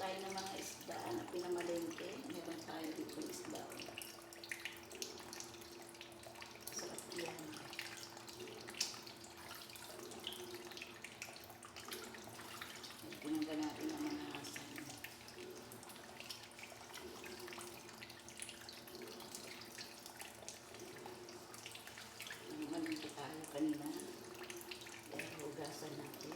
tayo ng mga isda na pinamalengke. Meron tayo dito isda. Sarap yan. Tinanggal natin ang mga asan. Malingki tayo kanina. Kaya hugasan natin.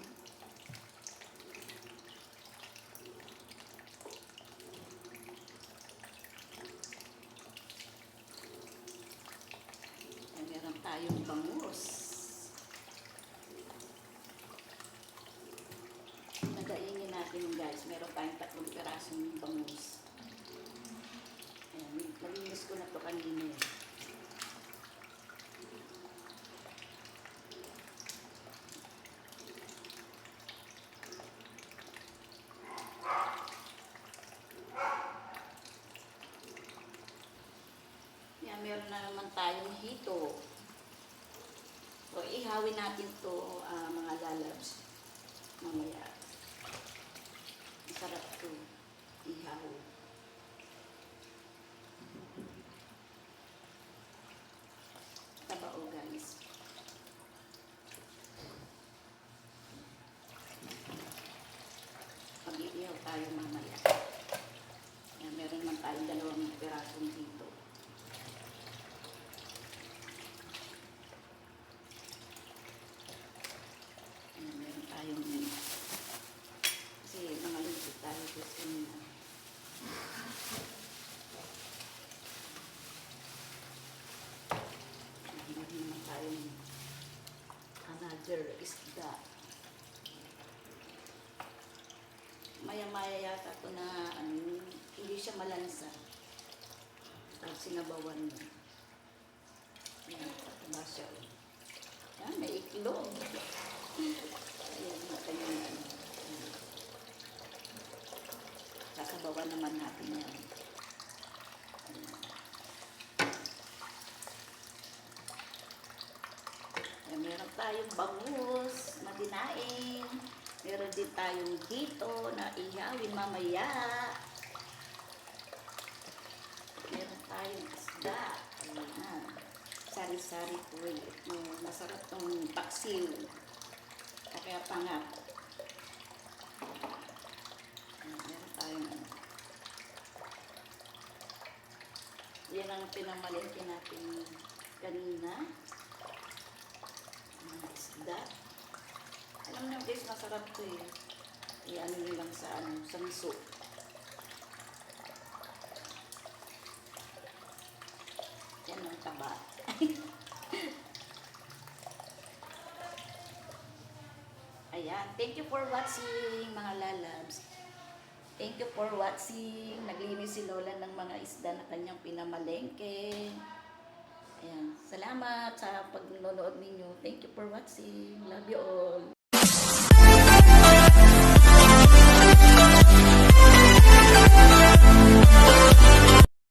Meron tayong bangus. Nadaingin natin guys. Meron tayong 3 pirasong bangus. Ayan, nalinis ko na to kanina. Yan, meron na naman tayong hito. So, ihawin natin to mga lalabs. Mamaya. Masarap to. Ihaw. Tabao guys. Pag-iihaw tayo mamaya. Yan, meron naman tayong 2 pirasong hito. Meron tayong kasi mga lingkod tayo gusto nila. Meron naman tayong another isda. Maya-maya yata ito na hindi siya malansa. Tapos sinabawan mo. Yan, pataba siya. Yan, may iklog. Ayan, natin yung sasabawan naman natin yan. Ayan, meron tayong bangus na dinaing. Meron din tayong hito na ihawin mamaya. Meron tayong isda. Ayan. Sari-sari po. Masarap tong paksiw. Kaya pangat. Meron tayong yan ang pinamalengke natin kanina. Mga isda. Alam niyo guys, masarap to eh. Iano nyo lang sa sa miso. Yan ang taba. Ayan. Thank you for watching, mga lalabs. Thank you for watching. Naglinis si Lola ng mga isda na kanyang pinamalengke. Ayan. Salamat sa pagnonood ninyo. Thank you for watching. Love you all.